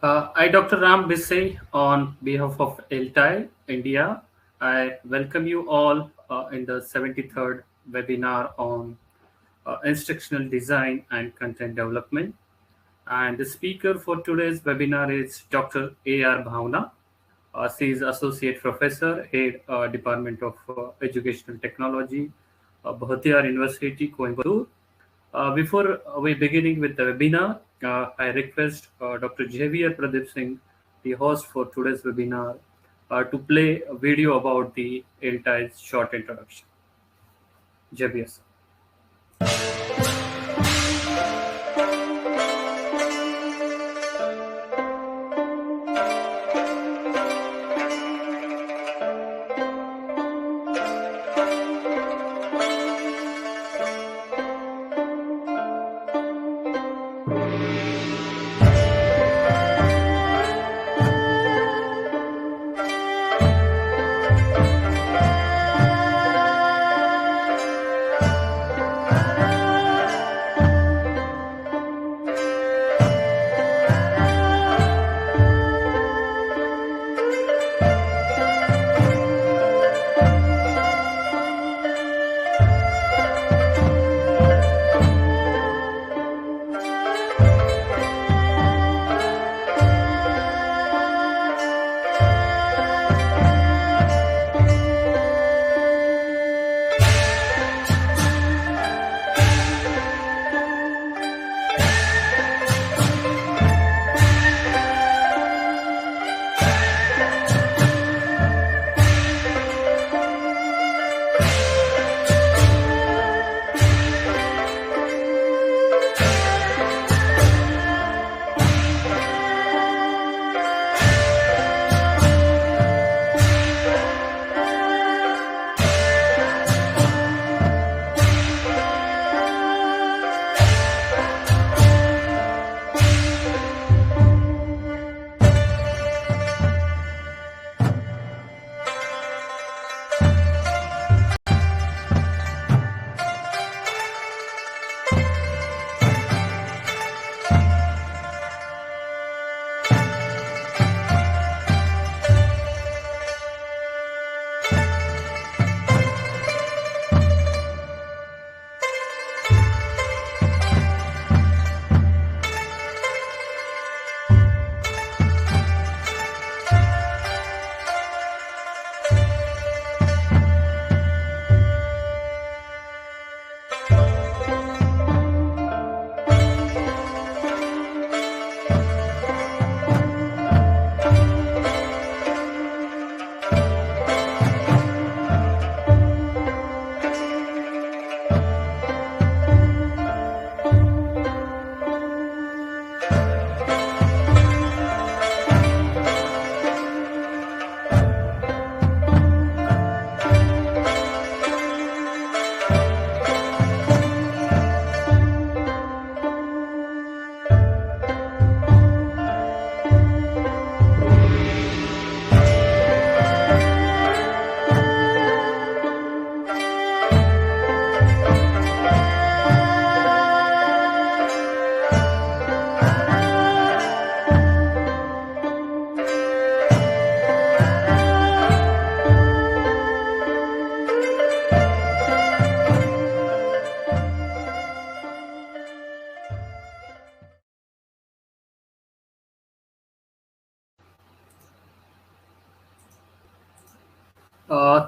I, Dr. Ram Bisay, on behalf of LTI India, I welcome you all in the 73rd webinar on instructional design and content development. And the speaker for today's webinar is Dr. A.R. Bhavna. She is Associate Professor, Head Department of Educational Technology, Bhatia University, Coimbatore. Before we beginning with the webinar, I request Dr. Javier Pradeep Singh, the host for today's webinar, to play a video about the LTI's short introduction. Javier, sir.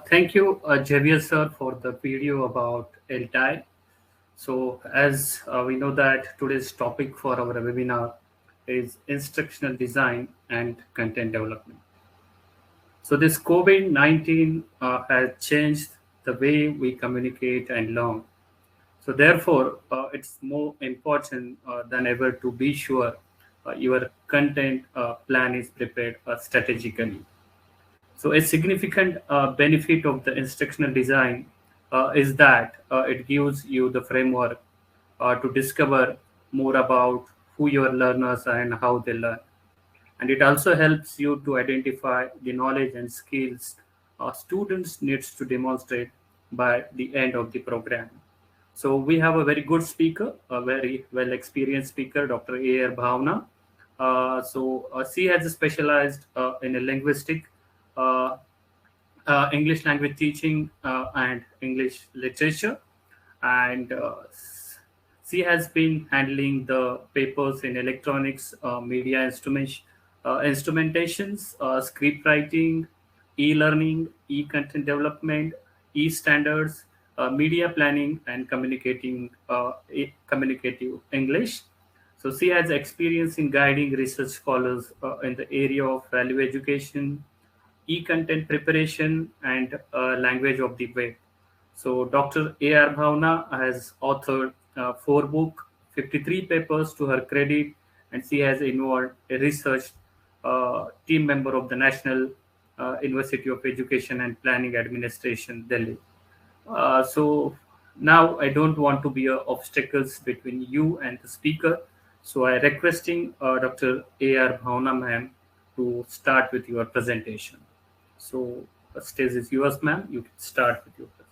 Thank you, Javier sir, for the video about LTI. So, as we know that today's topic for our webinar is instructional design and content development. So, this COVID-19 has changed the way we communicate and learn. So, therefore, it's more important than ever to be sure your content plan is prepared strategically. So a significant benefit of the instructional design is that it gives you the framework to discover more about who your learners are and how they learn. And it also helps you to identify the knowledge and skills students needs to demonstrate by the end of the program. So we have a very good speaker, a very well experienced speaker, Dr. A.R. Bhavna, C has specialized in a linguistic, uh, English language teaching, and English literature, and she has been handling the papers in electronics, media instrumentations, script writing, e-learning, e-content development, e-standards, media planning, and communicative English. So she has experience in guiding research scholars in the area of value education, e-content preparation, and language of the web. So Dr. A.R. Bhavna has authored 4 books, 53 papers to her credit, and she has involved a research team member of the National University of Education and Planning Administration, Delhi. So now I don't want to be obstacles between you and the speaker. So I requesting Dr. A.R. Bhavna ma'am to start with your presentation. So stage is yours, ma'am. You can start with your presentation.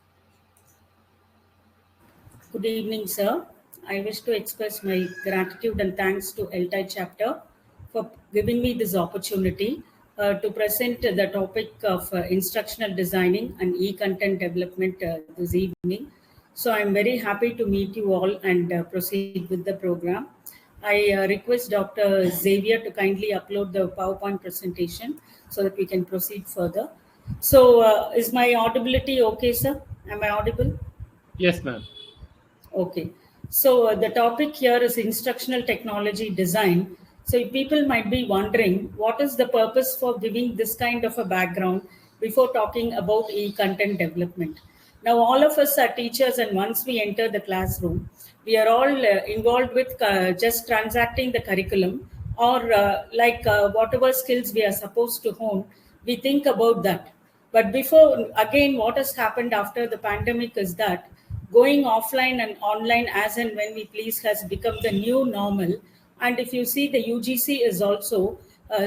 Good evening, sir. I wish to express my gratitude and thanks to LTI chapter for giving me this opportunity to present the topic of instructional designing and e-content development this evening. So I'm very happy to meet you all and proceed with the program. I request Dr. Xavier to kindly upload the PowerPoint presentation so that we can proceed further. So is my audibility okay, sir? Am I audible? Yes, ma'am. Okay. So the topic here is instructional technology design. So people might be wondering what is the purpose for giving this kind of a background before talking about e-content development. Now, all of us are teachers, and once we enter the classroom, we are all involved with just transacting the curriculum or whatever skills we are supposed to hone, we think about that. But before, again, what has happened after the pandemic is that going offline and online as and when we please has become the new normal. And if you see, the UGC is also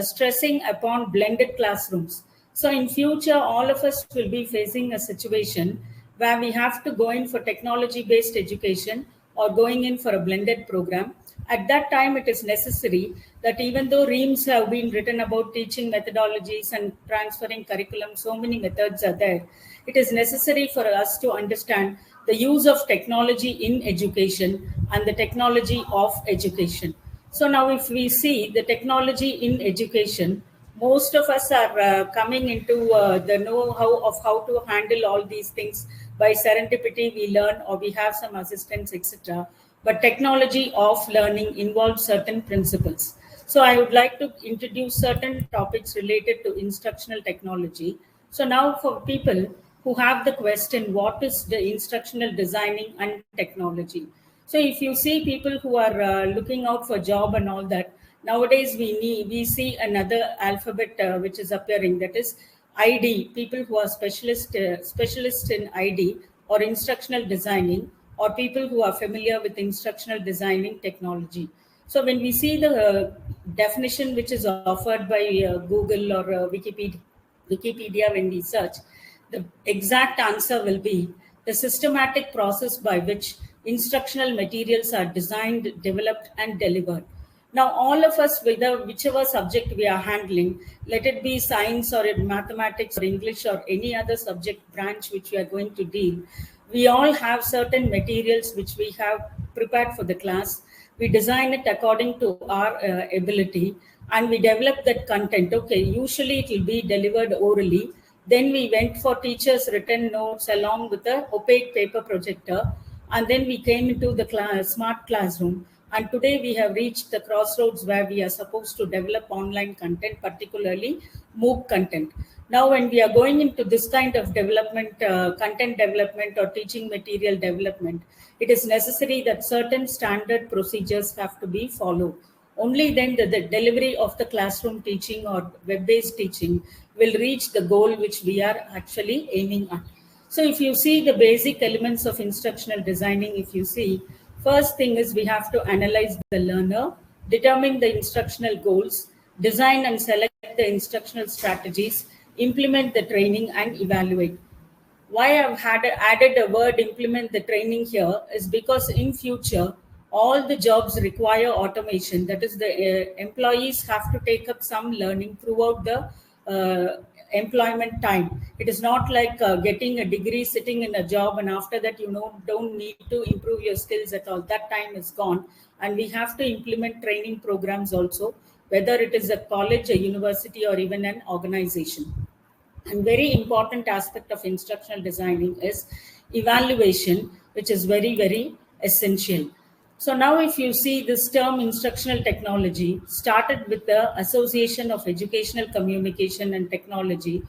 stressing upon blended classrooms. So in future, all of us will be facing a situation where we have to go in for technology based education or going in for a blended program. At that time, it is necessary that even though reams have been written about teaching methodologies and transferring curriculum, so many methods are there, it is necessary for us to understand the use of technology in education and the technology of education. So now if we see the technology in education, most of us are coming into the know-how of how to handle all these things. By serendipity, we learn or we have some assistance, etc. But technology of learning involves certain principles. So I would like to introduce certain topics related to instructional technology. So now for people who have the question, what is the instructional designing and technology? So if you see people who are looking out for job and all that, nowadays we see another alphabet which is appearing, that is ID. People who are specialists in ID or instructional designing, or people who are familiar with instructional designing technology. So when we see the definition which is offered by Google or Wikipedia, when we search, the exact answer will be the systematic process by which instructional materials are designed, developed, and delivered. Now, all of us, whichever subject we are handling, let it be science or mathematics or English or any other subject branch which we are going to deal, we all have certain materials which we have prepared for the class. We design it according to our ability, and we develop that content. Okay, usually it will be delivered orally. Then we went for teachers' written notes along with the opaque paper projector. And then we came into the smart classroom. And today we have reached the crossroads where we are supposed to develop online content, particularly MOOC content. Now, when we are going into this kind of development, content development or teaching material development, it is necessary that certain standard procedures have to be followed. Only then the delivery of the classroom teaching or web-based teaching will reach the goal which we are actually aiming at. So if you see the basic elements of instructional designing, if you see, first thing is we have to analyze the learner, determine the instructional goals, design and select the instructional strategies, implement the training, and evaluate. Why I've added a word implement the training here is because in future, all the jobs require automation. That is, the employees have to take up some learning throughout the employment time. It is not like getting a degree, sitting in a job, and after that, don't need to improve your skills at all. That time is gone. And we have to implement training programs also, whether it is a college, a university, or even an organization. And very important aspect of instructional designing is evaluation, which is very, very essential. So now if you see, this term instructional technology started with the Association of Educational Communication and Technology,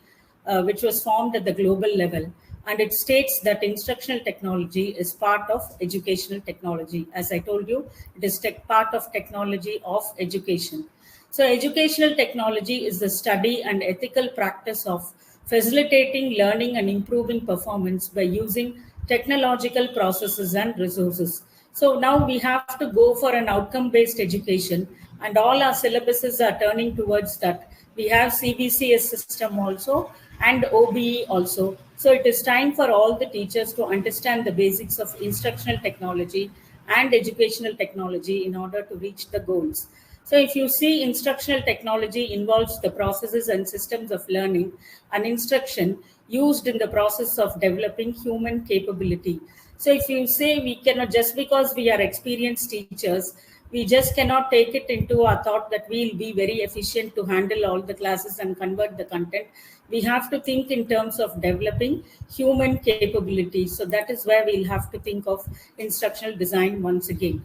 which was formed at the global level. And it states that instructional technology is part of educational technology. As I told you, it is part of technology of education. So educational technology is the study and ethical practice of facilitating learning and improving performance by using technological processes and resources. So now we have to go for an outcome-based education, and all our syllabuses are turning towards that. We have CBCS system also and OBE also. So it is time for all the teachers to understand the basics of instructional technology and educational technology in order to reach the goals. So if you see, instructional technology involves the processes and systems of learning and instruction used in the process of developing human capability. So if you say, we cannot, just because we are experienced teachers, we just cannot take it into our thought that we'll be very efficient to handle all the classes and convert the content. We have to think in terms of developing human capability. So that is where we'll have to think of instructional design once again.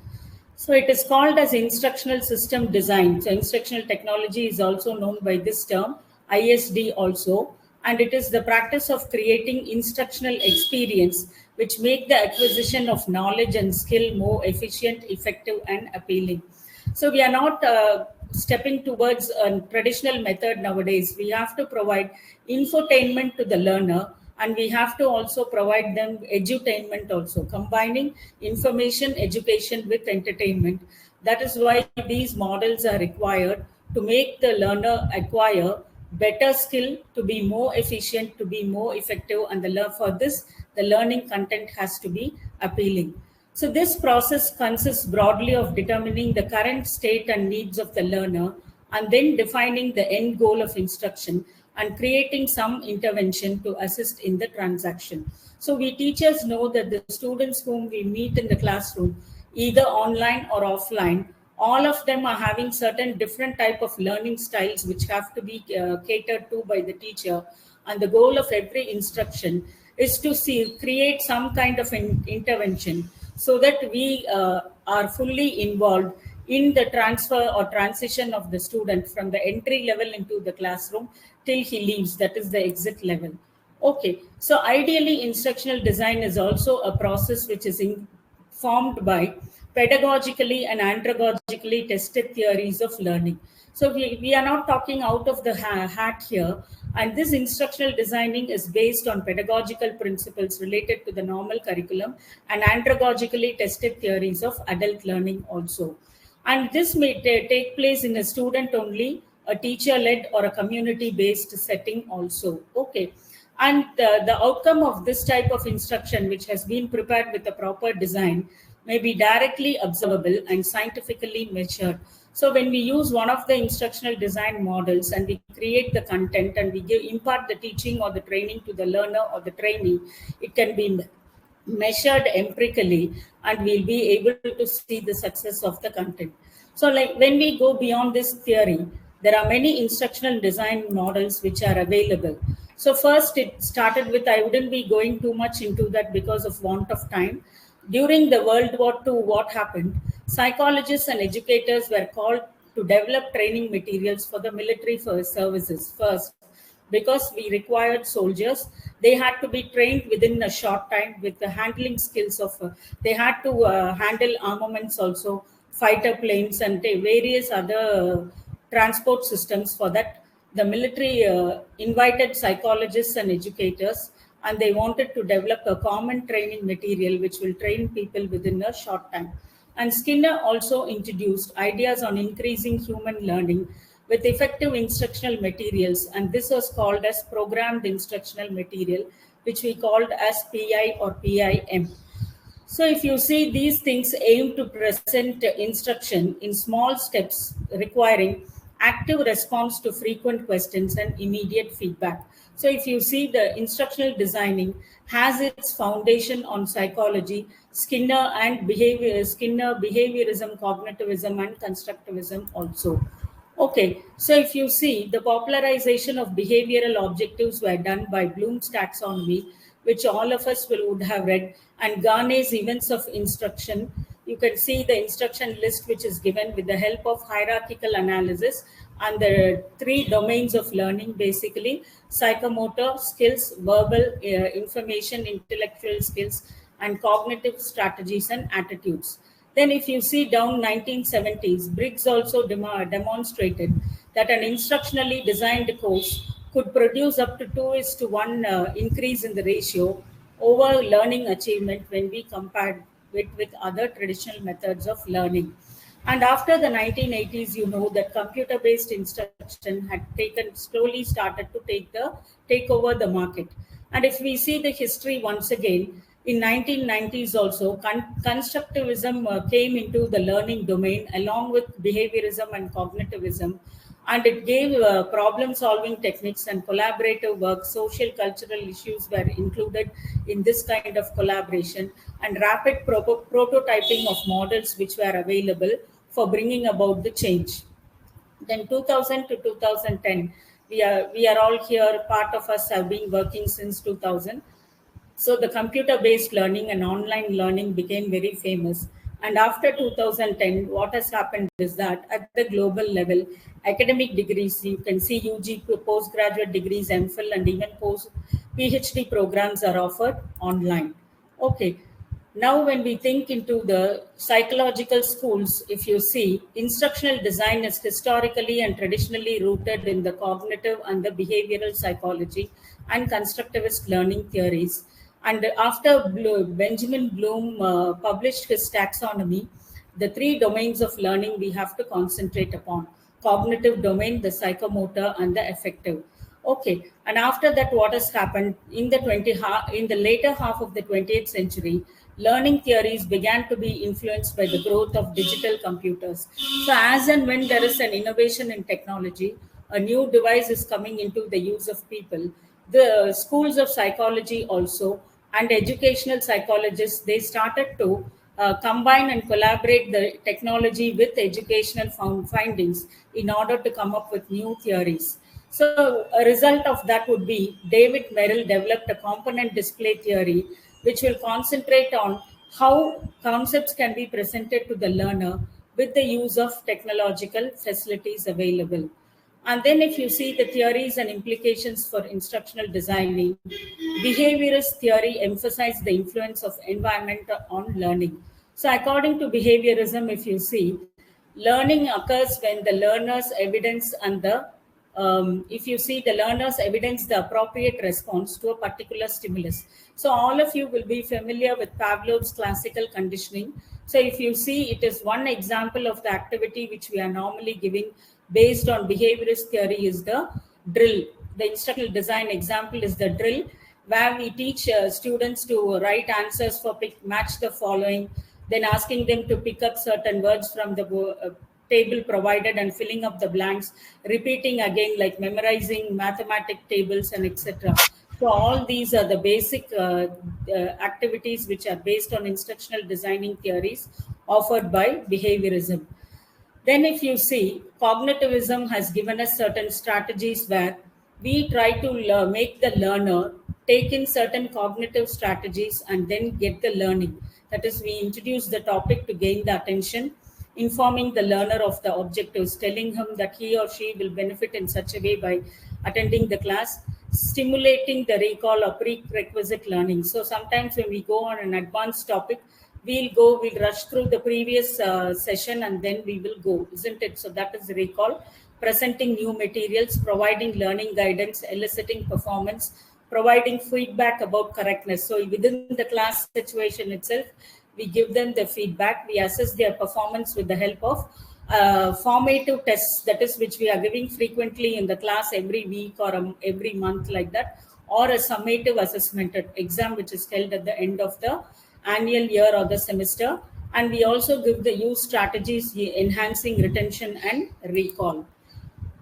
So it is called as instructional system design. So instructional technology is also known by this term, ISD also, and it is the practice of creating instructional experience which make the acquisition of knowledge and skill more efficient, effective, and appealing. So we are not stepping towards a traditional method nowadays. We have to provide infotainment to the learner, and we have to also provide them edutainment also, combining information, education with entertainment. That is why these models are required to make the learner acquire better skill, to be more efficient, to be more effective, and for this, the learning content has to be appealing. So this process consists broadly of determining the current state and needs of the learner, and then defining the end goal of instruction and creating some intervention to assist in the transaction. So we teachers know that the students whom we meet in the classroom, either online or offline, all of them are having certain different type of learning styles which have to be catered to by the teacher. And the goal of every instruction is to create some kind of intervention so that we are fully involved in the transfer or transition of the student from the entry level into the classroom till he leaves, that is the exit level. Okay, so ideally instructional design is also a process which is formed by pedagogically and andragogically tested theories of learning. So we are not talking out of the hat here, and this instructional designing is based on pedagogical principles related to the normal curriculum and andragogically tested theories of adult learning also. And this may take place in a student only, a teacher led, or a community based setting also. Okay. And the outcome of this type of instruction, which has been prepared with a proper design, may be directly observable and scientifically measured. So when we use one of the instructional design models and we create the content and we impart the teaching or the training to the learner or the trainee, it can be measured empirically, and we'll be able to see the success of the content. So like when we go beyond this theory, there are many instructional design models which are available. So first it started with, I wouldn't be going too much into that because of want of time. During the World War II, what happened? Psychologists and educators were called to develop training materials for the military services first, because we required soldiers. They had to be trained within a short time with the handling skills of, they had to handle armaments also, fighter planes and various other transport systems. For that, the military invited psychologists and educators, and they wanted to develop a common training material which will train people within a short time. And Skinner also introduced ideas on increasing human learning with effective instructional materials, and this was called as programmed instructional material, which we called as PI or PIM. So if you see, these things aim to present instruction in small steps requiring active response to frequent questions and immediate feedback. So if you see, the instructional designing has its foundation on psychology, Skinner behaviorism, cognitivism, and constructivism also. Okay, so if you see, the popularization of behavioral objectives were done by Bloom's taxonomy, which all of us would have read, and Garnet's events of instruction. You can see the instruction list which is given with the help of hierarchical analysis and the three domains of learning, basically psychomotor skills, verbal information, intellectual skills, and cognitive strategies and attitudes. Then if you see down 1970s, Briggs also demonstrated that an instructionally designed course could produce up to 2:1 increase in the ratio over learning achievement when we compared it with other traditional methods of learning. And after the 1980s, you know that computer-based instruction had slowly started to take over the market. And if we see the history once again, in 1990s also, constructivism came into the learning domain along with behaviorism and cognitivism, and it gave problem-solving techniques and collaborative work. Social cultural issues were included in this kind of collaboration, and rapid prototyping of models which were available for bringing about the change. Then 2000 to 2010, we are all here. Part of us have been working since 2000. So the computer-based learning and online learning became very famous. And after 2010, what has happened is that at the global level, academic degrees, you can see UG, postgraduate degrees, MPhil, and even post PhD programs are offered online. Okay. Now, when we think into the psychological schools, if you see, instructional design is historically and traditionally rooted in the cognitive and the behavioral psychology and constructivist learning theories. And after Benjamin Bloom published his taxonomy, the three domains of learning we have to concentrate upon: cognitive domain, the psychomotor, and the affective. Okay, and after that, what has happened in the later half of the 20th century? Learning theories began to be influenced by the growth of digital computers. So, as and when there is an innovation in technology, a new device is coming into the use of people. The schools of psychology also and educational psychologists, they started to combine and collaborate the technology with educational findings in order to come up with new theories. So a result of that would be David Merrill developed a component display theory, which will concentrate on how concepts can be presented to the learner with the use of technological facilities available. And then if you see the theories and implications for instructional designing, behaviorist theory emphasizes the influence of environment on learning. So according to behaviorism, if you see, learning occurs when the learner's evidence and if you see, the learners evidence the appropriate response to a particular stimulus. So all of you will be familiar with Pavlov's classical conditioning. So if you see, it is one example of the activity which we are normally giving based on behaviorist theory is the drill. The instructional design example is the drill, where we teach students to write answers for match the following, then asking them to pick up certain words from the table provided and filling up the blanks, repeating again, like memorizing mathematic tables and etc. So all these are the basic activities which are based on instructional designing theories offered by behaviorism. Then if you see, cognitivism has given us certain strategies where we try to make the learner take in certain cognitive strategies and then get the learning. That is, we introduce the topic to gain the attention, informing the learner of the objectives, telling him that he or she will benefit in such a way by attending the class, stimulating the recall or prerequisite learning. So sometimes when we go on an advanced topic, we'll rush through the previous session and then we will go, isn't it? So that is recall, presenting new materials, providing learning guidance, eliciting performance, providing feedback about correctness. So within the class situation itself, we give them the feedback, we assess their performance with the help of formative tests, that is, which we are giving frequently in the class every week or every month like that, or a summative assessment exam which is held at the end of the annual year or the semester. And we also give the use strategies enhancing retention and recall.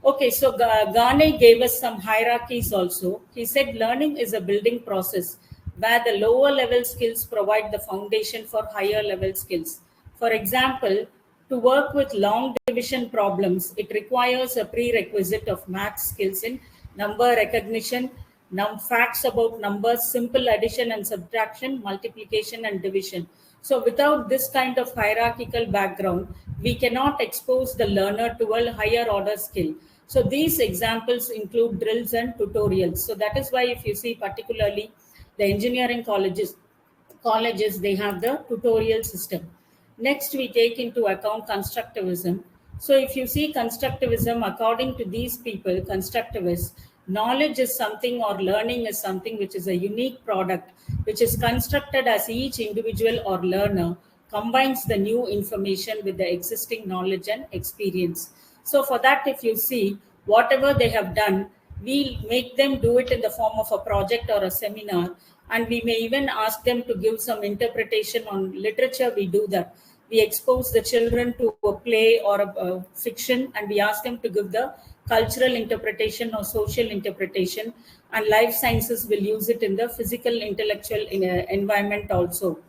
Okay, so Gane gave us some hierarchies also. He said learning is a building process where the lower level skills provide the foundation for higher level skills. For example, to work with long division problems, it requires a prerequisite of math skills in number recognition, facts about numbers, simple addition and subtraction, multiplication and division. So without this kind of hierarchical background, we cannot expose the learner to a higher order skill. So these examples include drills and tutorials. So that is why if you see particularly the engineering colleges, they have the tutorial system. Next, we take into account constructivism. So if you see constructivism, according to these people, constructivists, knowledge is something or learning is something which is a unique product, which is constructed as each individual or learner combines the new information with the existing knowledge and experience. So for that, if you see, whatever they have done, we make them do it in the form of a project or a seminar, and we may even ask them to give some interpretation on literature. We do that. We expose the children to a play or a fiction, and we ask them to give the cultural interpretation or social interpretation, and life sciences will use it in the physical, intellectual environment also.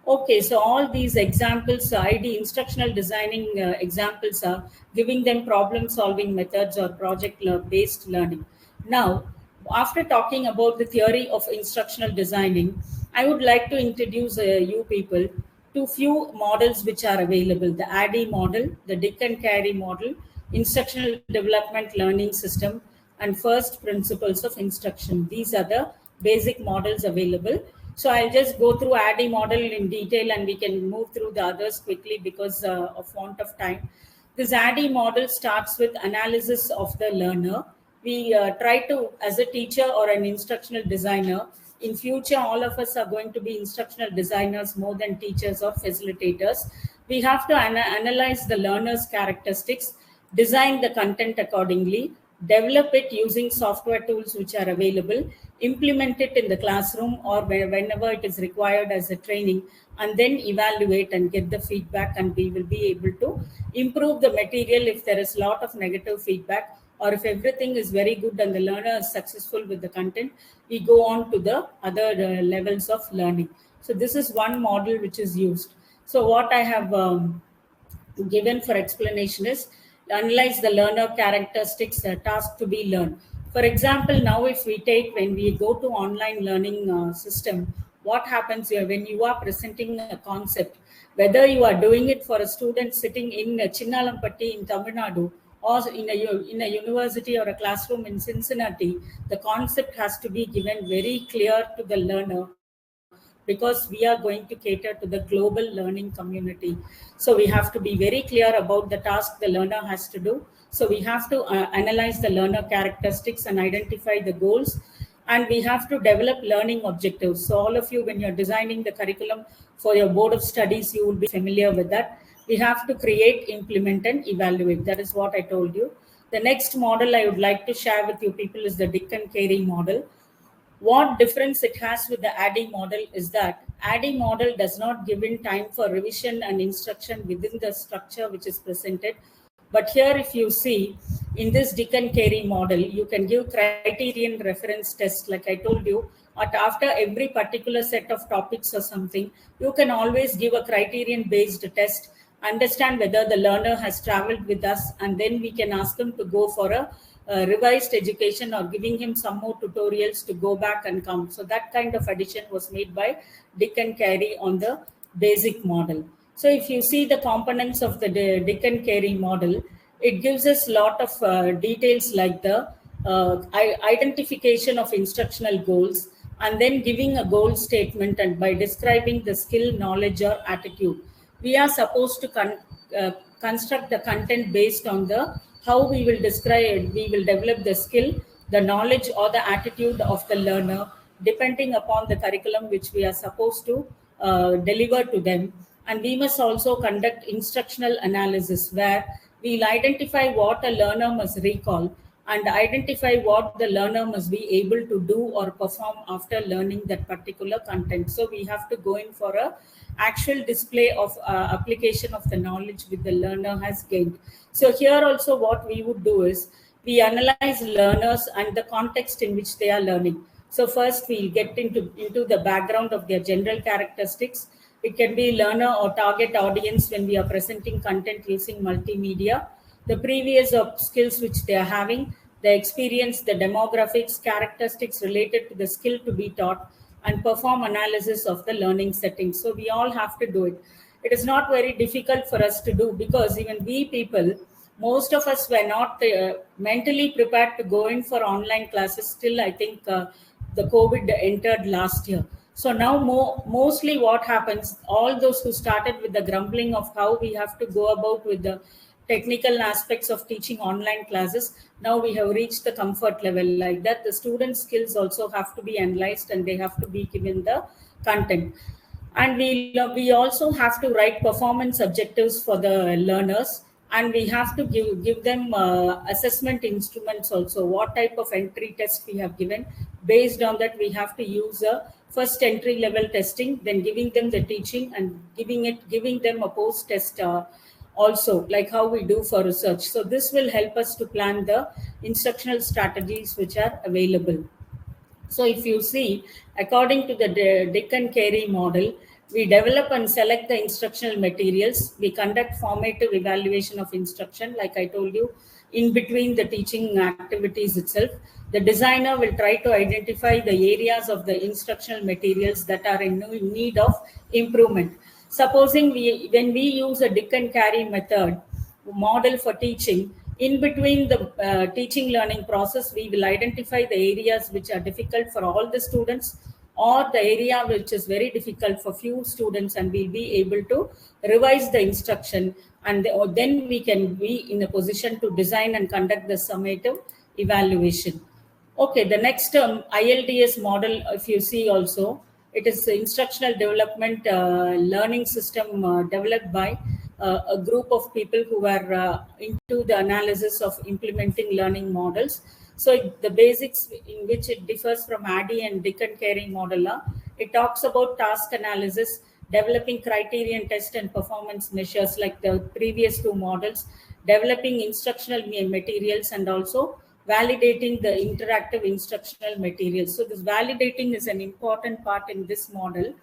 Okay, so all these examples, ID instructional designing examples are giving them problem solving methods or project based learning. Now, after talking about the theory of instructional designing, I would like to introduce you people to few models which are available: the ADDIE model, the Dick and Carey model, instructional development learning system, and first principles of instruction. These are the basic models available. So I'll just go through ADDIE model in detail, and we can move through the others quickly because of want of time. This ADDIE model starts with analysis of the learner. We try to, as a teacher or an instructional designer, in future, all of us are going to be instructional designers more than teachers or facilitators. We have to analyze the learner's characteristics, design the content accordingly, develop it using software tools which are available, implement it in the classroom or whenever it is required as a training, and then evaluate and get the feedback, and we will be able to improve the material if there is a lot of negative feedback, or if everything is very good and the learner is successful with the content, we go on to the other levels of learning. So this is one model which is used. So what I have given for explanation is analyze the learner characteristics, task to be learned. For example, now if we take, when we go to online learning system, what happens here when you are presenting a concept, whether you are doing it for a student sitting in Chinnalampatti in Tamil Nadu, or in a university or a classroom in Cincinnati, the concept has to be given very clear to the learner, because we are going to cater to the global learning community. So we have to be very clear about the task the learner has to do. So we have to analyze the learner characteristics and identify the goals, and we have to develop learning objectives. So all of you, when you're designing the curriculum for your board of studies, you will be familiar with that. We have to create, implement, and evaluate. That is what I told you. The next model I would like to share with you people is the Dick and Carey model. What difference it has with the ADDIE model is that ADDIE model does not give in time for revision and instruction within the structure which is presented. But here, if you see, in this Dick and Carey model, you can give criterion reference test, like I told you. But after every particular set of topics or something, you can always give a criterion-based test, understand whether the learner has traveled with us, and then we can ask him to go for a revised education or giving him some more tutorials to go back and come. So that kind of addition was made by Dick and Carey on the basic model. So if you see the components of the Dick and Carey model, it gives us a lot of details like the identification of instructional goals, and then giving a goal statement, and by describing the skill, knowledge, or attitude. We are supposed to construct the content based on the how we will describe, we will develop the skill, the knowledge, or the attitude of the learner, depending upon the curriculum which we are supposed to deliver to them. And we must also conduct instructional analysis, where we'll identify what a learner must recall, and identify what the learner must be able to do or perform after learning that particular content. So we have to go in for a actual display of application of the knowledge which the learner has gained. So here also what we would do is we analyze learners and the context in which they are learning. So first we'll get into the background of their general characteristics. It can be learner or target audience when we are presenting content using multimedia, the previous skills which they are having, the experience, the demographics, characteristics related to the skill to be taught, and perform analysis of the learning settings. So we all have to do it. It is not very difficult for us to do because even we people, most of us were not mentally prepared to go in for online classes till I think the COVID entered last year. So now mostly what happens, all those who started with the grumbling of how we have to go about with the technical aspects of teaching online classes, now we have reached the comfort level like that. The student skills also have to be analyzed and they have to be given the content. And we also have to write performance objectives for the learners, and we have to give them assessment instruments also, what type of entry test we have given. Based on that, we have to use a first entry level testing, then giving them the teaching and giving them a post test also, like how we do for research. So this will help us to plan the instructional strategies which are available. So if you see, according to the Dick and Carey model, we develop and select the instructional materials. We conduct formative evaluation of instruction, like I told you, in between the teaching activities itself. The designer will try to identify the areas of the instructional materials that are in need of improvement. Supposing when we use a Dick and Carey method model for teaching, in between the teaching learning process, we will identify the areas which are difficult for all the students or the area which is very difficult for few students, and we'll be able to revise the instruction, and then we can be in a position to design and conduct the summative evaluation. Okay, the next term, ILDS model, if you see also, it is instructional development learning system developed by a group of people who are into the analysis of implementing learning models. So the basics in which it differs from ADDIE and Dick and Carey model, it talks about task analysis, developing criterion test and performance measures like the previous two models, developing instructional materials, and also validating the interactive instructional materials. So this validating is an important part in this model,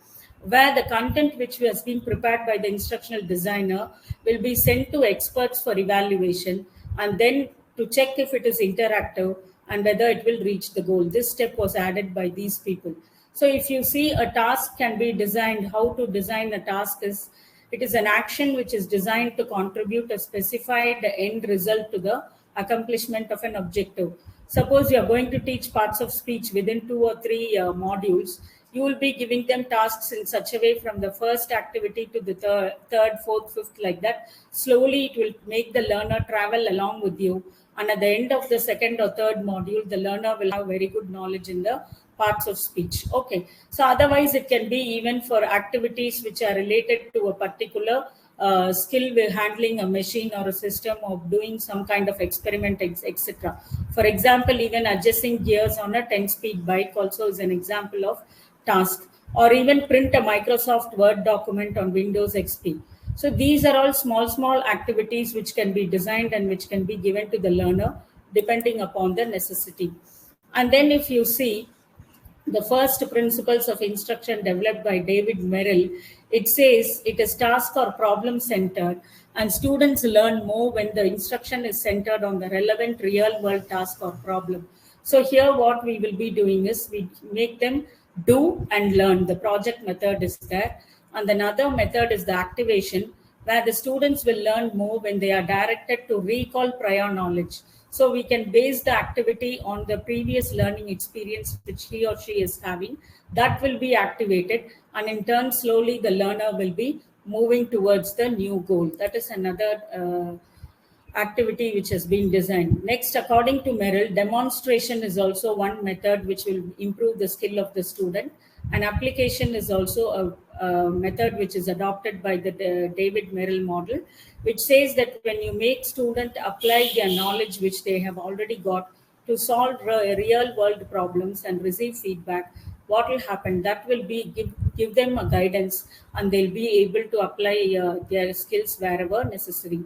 where the content which has been prepared by the instructional designer will be sent to experts for evaluation, and then to check if it is interactive and whether it will reach the goal. This step was added by these people. So if you see, a task can be designed, how to design a task is, it is an action which is designed to contribute a specified end result to the accomplishment of an objective. Suppose you are going to teach parts of speech within 2 or 3 modules, you will be giving them tasks in such a way from the first activity to the third, fourth, fifth, like that. Slowly, it will make the learner travel along with you. And at the end of the second or third module, the learner will have very good knowledge in the parts of speech. Okay. So otherwise, it can be even for activities which are related to a particular skill with handling a machine or a system, or doing some kind of experiment, etc. For example, even adjusting gears on a 10-speed bike also is an example of task, or even print a Microsoft Word document on Windows XP. So these are all small activities which can be designed and which can be given to the learner depending upon the necessity. And then if you see, the first principles of instruction developed by David Merrill, it says it is task or problem centered, and students learn more when the instruction is centered on the relevant real world task or problem. So here what we will be doing is we make them do and learn. The project method is there. And another method is the activation, where the students will learn more when they are directed to recall prior knowledge. So we can base the activity on the previous learning experience which he or she is having. That will be activated, and in turn, slowly the learner will be moving towards the new goal. That is another activity which has been designed. Next, according to Merrill, demonstration is also one method which will improve the skill of the student. And application is also method which is adopted by the David Merrill model, which says that when you make student apply their knowledge which they have already got to solve real world problems and receive feedback, what will happen? That will be give them a guidance, and they'll be able to apply their skills wherever necessary.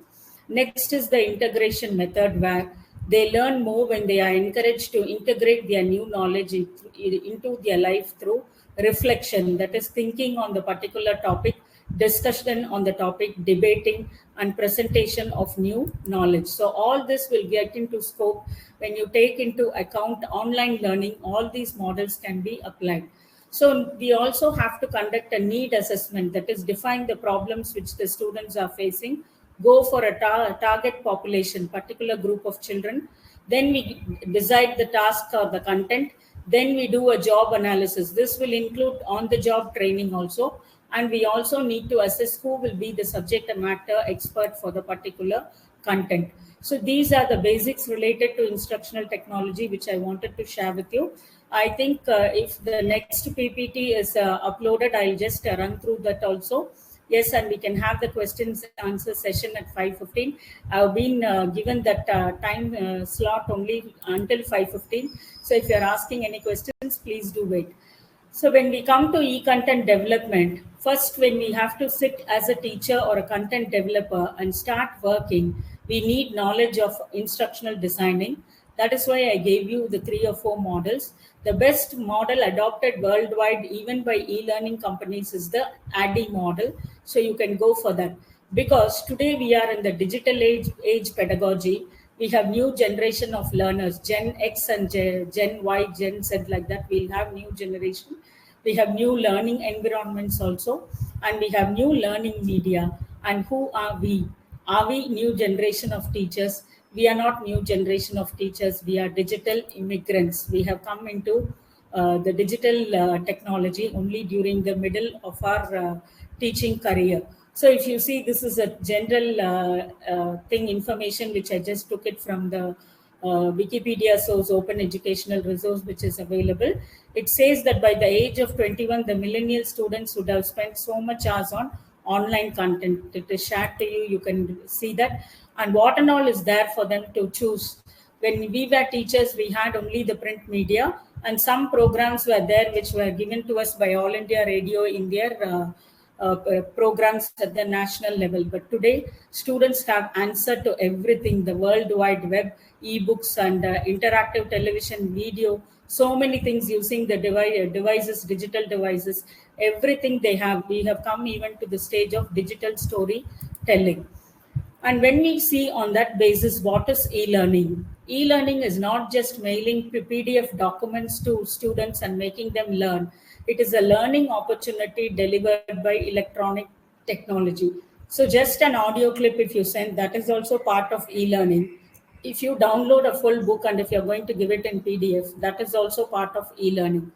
Next is the integration method, where they learn more when they are encouraged to integrate their new knowledge into their life through reflection, that is, thinking on the particular topic, discussion on the topic, debating, and presentation of new knowledge. So, all this will get into scope when you take into account online learning. All these models can be applied. So, we also have to conduct a need assessment, that is, define the problems which the students are facing, go for a target population, particular group of children. Then we decide the task or the content. Then we do a job analysis. This will include on-the-job training also. And we also need to assess who will be the subject matter expert for the particular content. So these are the basics related to instructional technology, which I wanted to share with you. I think if the next PPT is uploaded, I'll just run through that also. Yes, and we can have the questions and answer session at 5:15. I've been given that time slot only until 5:15. So if you're asking any questions, please do wait. So when we come to e-content development, first when we have to sit as a teacher or a content developer and start working, we need knowledge of instructional designing. That is why I gave you the 3 or 4 models. The best model adopted worldwide, even by e-learning companies, is the ADDIE model. So you can go for that. Because today we are in the digital age pedagogy. We have new generation of learners, Gen X and Gen Y, Gen Z, like that. We'll have new generation. We have new learning environments also. And we have new learning media. And who are we? Are we new generation of teachers? We are not new generation of teachers. We are digital immigrants. We have come into the digital technology only during the middle of our teaching career. So if you see, this is a general thing, information, which I just took it from the Wikipedia source, open educational resource, which is available. It says that by the age of 21, the millennial students would have spent so much hours on online content. It is shared to you. You can see that. And what and all is there for them to choose. When we were teachers, we had only the print media, and some programs were there which were given to us by All India Radio in their programs at the national level. But today, students have answer to everything, the World Wide Web, e-books, and interactive television, video, so many things using the devices, digital devices, everything they have. We have come even to the stage of digital storytelling. And when we see on that basis, what is e-learning? E-learning is not just mailing PDF documents to students and making them learn. It is a learning opportunity delivered by electronic technology. So just an audio clip, if you send, that is also part of e-learning. If you download a full book and if you're going to give it in PDF, that is also part of e-learning.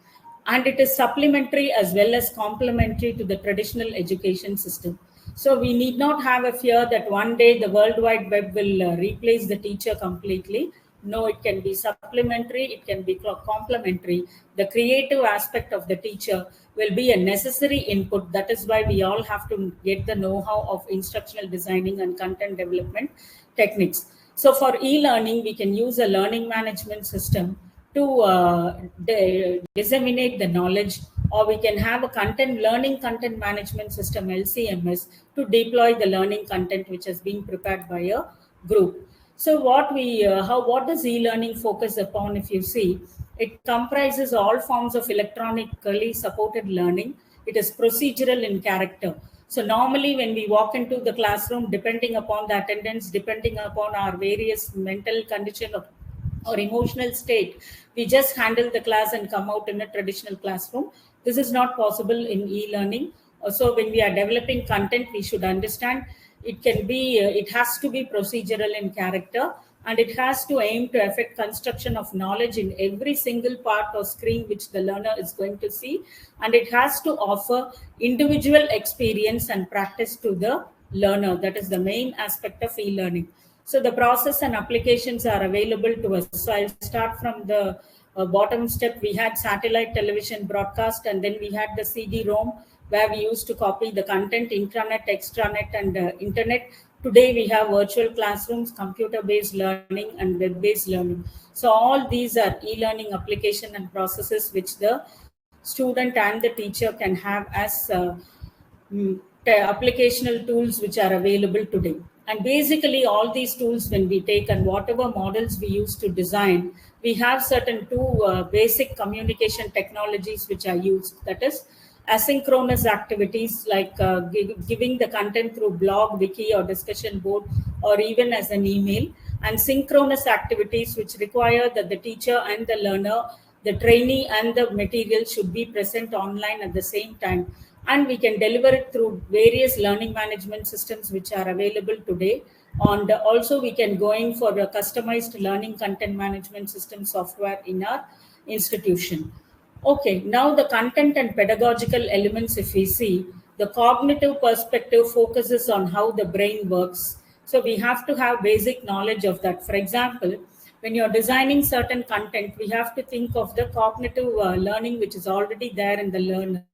And it is supplementary as well as complementary to the traditional education system. So we need not have a fear that one day the World Wide Web will replace the teacher completely. No, it can be supplementary, it can be complementary. The creative aspect of the teacher will be a necessary input. That is why we all have to get the know-how of instructional designing and content development techniques. So for e-learning, we can use a learning management system to disseminate the knowledge, or we can have a learning content management system, LCMS, to deploy the learning content which has been prepared by a group. So what does e-learning focus upon? If you see, it comprises all forms of electronically supported learning. It is procedural in character. So normally when we walk into the classroom, depending upon the attendance, depending upon our various mental condition or emotional state, we just handle the class and come out in a traditional classroom. This is not possible in e-learning. Also, when we are developing content, we should understand it has to be procedural in character, and it has to aim to affect construction of knowledge in every single part or screen which the learner is going to see, and it has to offer individual experience and practice to the learner. That is the main aspect of e-learning. So the process and applications are available to us. So I'll start from the bottom step, we had satellite television broadcast, and then we had the CD-ROM, where we used to copy the content, intranet, extranet, and internet. Today, we have virtual classrooms, computer-based learning, and web-based learning. So all these are e-learning application and processes which the student and the teacher can have as applicational tools which are available today. And basically, all these tools, when we take and whatever models we use to design, we have certain two basic communication technologies which are used. That is, asynchronous activities like giving the content through blog, wiki, or discussion board, or even as an email, and synchronous activities which require that the teacher and the learner, the trainee and the material should be present online at the same time, and we can deliver it through various learning management systems which are available today. And also we can go in for a customized learning content management system software in our institution. Okay, now the content and pedagogical elements, if we see, the cognitive perspective focuses on how the brain works. So we have to have basic knowledge of that. For example, when you're designing certain content, we have to think of the cognitive learning which is already there in the learner.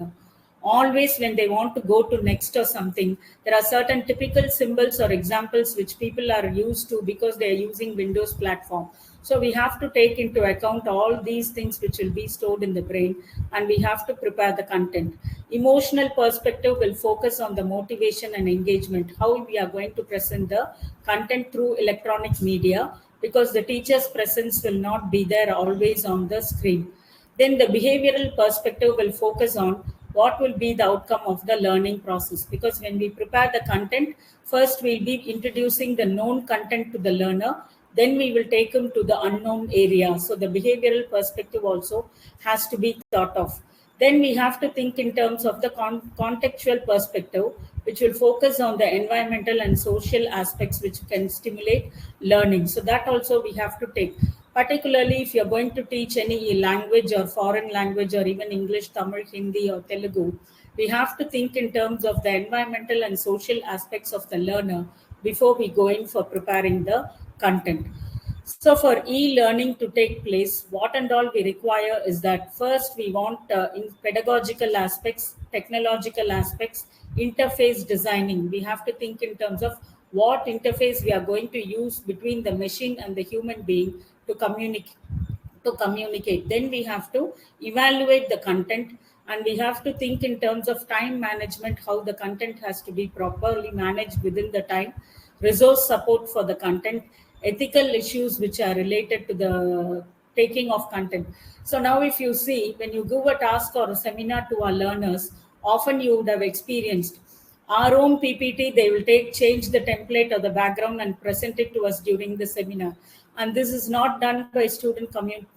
Always when they want to go to next or something, there are certain typical symbols or examples which people are used to because they are using Windows platform. So we have to take into account all these things which will be stored in the brain, and we have to prepare the content. Emotional perspective will focus on the motivation and engagement, how we are going to present the content through electronic media, because the teacher's presence will not be there always on the screen. Then the behavioral perspective will focus on what will be the outcome of the learning process, because when we prepare the content, first we'll be introducing the known content to the learner, then we will take him to the unknown area. So the behavioral perspective also has to be thought of. Then we have to think in terms of the contextual perspective, which will focus on the environmental and social aspects which can stimulate learning. So that also we have to take. Particularly if you're going to teach any language or foreign language or even English, Tamil, Hindi or Telugu, we have to think in terms of the environmental and social aspects of the learner before we go in for preparing the content. So for e-learning to take place, what and all we require is that first we want in pedagogical aspects, technological aspects, interface designing. We have to think in terms of what interface we are going to use between the machine and the human being to communicate. Then we have to evaluate the content, and we have to think in terms of time management, how the content has to be properly managed within the time, resource support for the content, ethical issues which are related to the taking of content. So now if you see, when you give a task or a seminar to our learners, often you would have experienced our own PPT, they will change the template or the background and present it to us during the seminar. And this is not done by student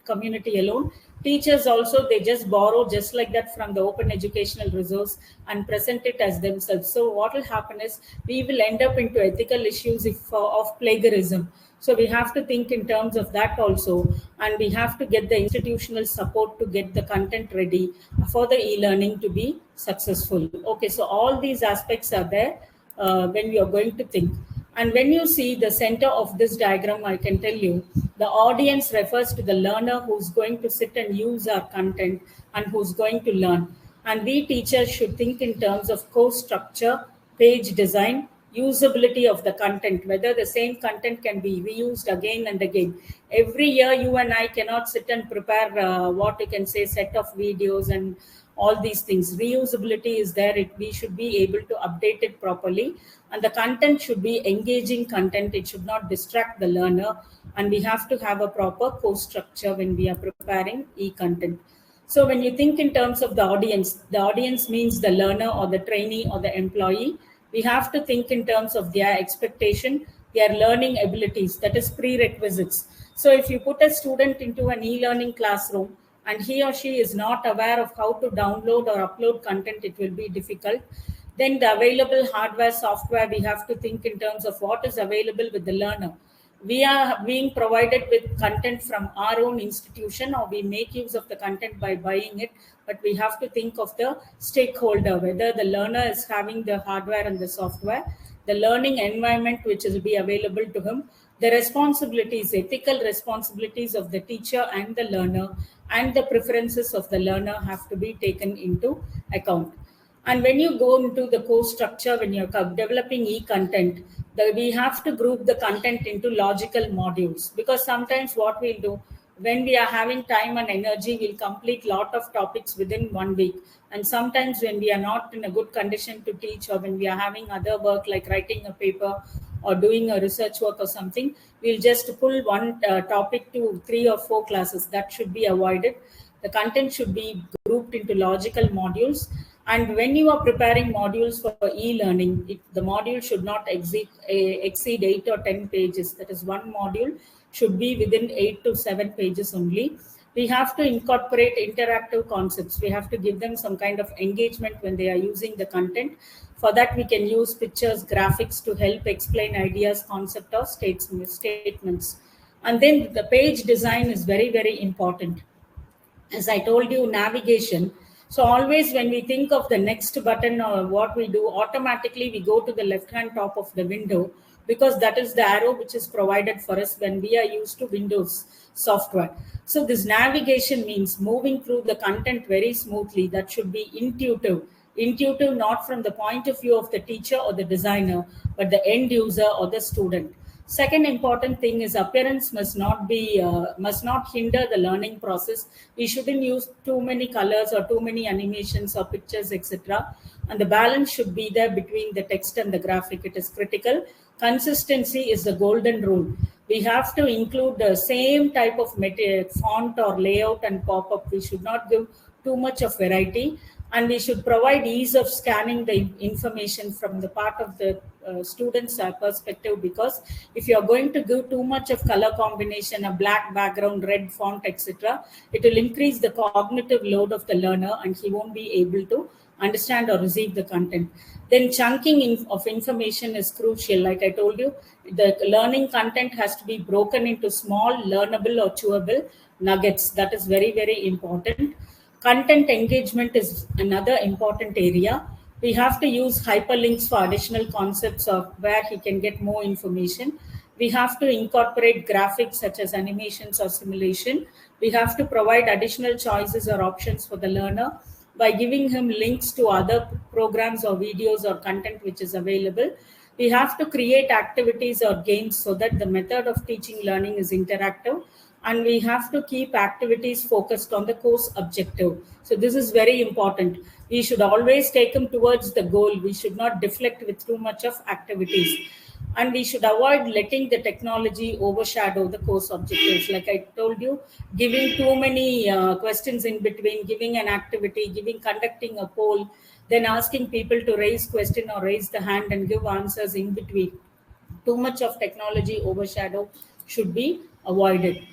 community alone. Teachers also, they just borrow just like that from the open educational resource and present it as themselves. So what will happen is we will end up into ethical issues of plagiarism. So we have to think in terms of that also, and we have to get the institutional support to get the content ready for the e-learning to be successful. Okay, so all these aspects are there when we are going to think. And when you see the center of this diagram, I can tell you, the audience refers to the learner who's going to sit and use our content and who's going to learn. And we teachers should think in terms of course structure, page design, usability of the content, whether the same content can be reused again and again. Every year, you and I cannot sit and prepare what you can say, set of videos and all these things. Reusability is there. We should be able to update it properly. And the content should be engaging content. It should not distract the learner. And we have to have a proper course structure when we are preparing e-content. So when you think in terms of the audience means the learner or the trainee or the employee. We have to think in terms of their expectation, their learning abilities, that is prerequisites. So if you put a student into an e-learning classroom and he or she is not aware of how to download or upload content, it will be difficult. Then the available hardware, software, we have to think in terms of what is available with the learner. We are being provided with content from our own institution, or we make use of the content by buying it, but we have to think of the stakeholder, whether the learner is having the hardware and the software, the learning environment which will be available to him, The responsibilities, ethical responsibilities of the teacher and the learner, and the preferences of the learner have to be taken into account. And when you go into the course structure, when you're developing e-content, we have to group the content into logical modules, because sometimes what we'll do, when we are having time and energy, we'll complete lot of topics within 1 week. And sometimes when we are not in a good condition to teach, or when we are having other work like writing a paper or doing a research work or something, we'll just pull one topic to 3 or 4 classes. That should be avoided. The content should be grouped into logical modules. And when you are preparing modules for e-learning, the module should not exceed 8 or 10 pages. That is, one module should be within 8 to 7 pages only. We have to incorporate interactive concepts. We have to give them some kind of engagement when they are using the content. For that, we can use pictures, graphics to help explain ideas, concept, or statements. And then the page design is very, very important. As I told you, navigation. So always when we think of the next button or what we do, automatically we go to the left-hand top of the window, because that is the arrow which is provided for us when we are used to Windows software. So this navigation means moving through the content very smoothly. That should be intuitive. Intuitive not from the point of view of the teacher or the designer, but the end user or the student. Second important thing is appearance must not hinder the learning process. We shouldn't use too many colors or too many animations or pictures, etc. And the balance should be there between the text and the graphic. It is critical. Consistency is the golden rule. We have to include the same type of font or layout and pop-up. We should not give too much of variety. And we should provide ease of scanning the information from the part of the student's perspective, because if you are going to give too much of color combination, a black background, red font, etc., it will increase the cognitive load of the learner and he won't be able to understand or receive the content. Then chunking of information is crucial. Like I told you, the learning content has to be broken into small, learnable or chewable nuggets. That is very, very important. Content engagement is another important area. We have to use hyperlinks for additional concepts of where he can get more information. We have to incorporate graphics such as animations or simulation. We have to provide additional choices or options for the learner by giving him links to other programs or videos or content which is available. We have to create activities or games so that the method of teaching learning is interactive. And we have to keep activities focused on the course objective. So this is very important. We should always take them towards the goal. We should not deflect with too much of activities. And we should avoid letting the technology overshadow the course objectives. Like I told you, giving too many questions in between, giving an activity, conducting a poll, then asking people to raise question or raise the hand and give answers in between. Too much of technology overshadow should be avoided.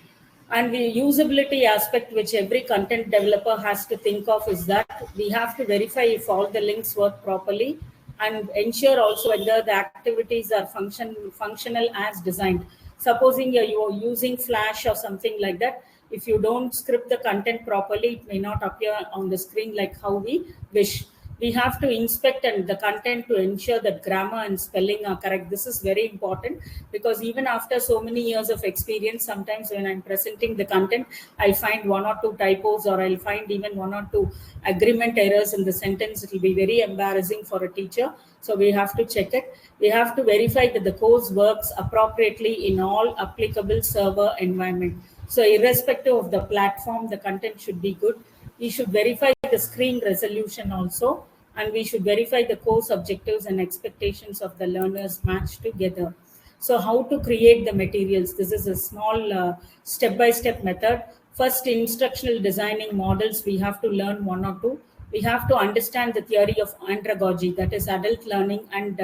And the usability aspect which every content developer has to think of is that we have to verify if all the links work properly, and ensure also whether the activities are functional as designed. Supposing you're using Flash or something like that, if you don't script the content properly, it may not appear on the screen like how we wish. We have to inspect and the content to ensure that grammar and spelling are correct. This is very important, because even after so many years of experience, sometimes when I'm presenting the content, I'll find 1 or 2 typos, or I'll find even 1 or 2 agreement errors in the sentence. It will be very embarrassing for a teacher. So we have to check it. We have to verify that the course works appropriately in all applicable server environment. So irrespective of the platform, the content should be good. We should verify the screen resolution also, and we should verify the course objectives and expectations of the learners match together. So how to create the materials? This is a small step-by-step method. First, instructional designing models, we have to learn 1 or 2. We have to understand the theory of andragogy, that is adult learning and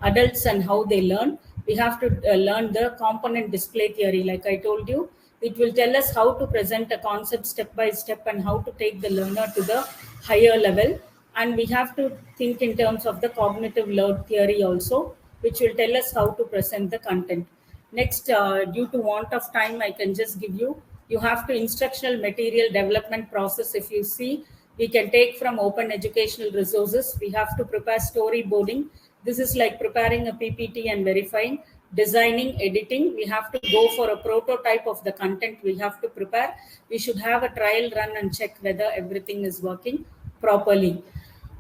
adults and how they learn. We have to learn the component display theory. Like I told you, it will tell us how to present a concept step by step and how to take the learner to the higher level. And we have to think in terms of the cognitive load theory also, which will tell us how to present the content. Next, due to want of time, I can just give you have to instructional material development process. If you see, we can take from open educational resources. We have to prepare storyboarding. This is like preparing a PPT and verifying. designing, editing. We have to go for a prototype of the content we have to prepare. We should have a trial run and check whether everything is working properly.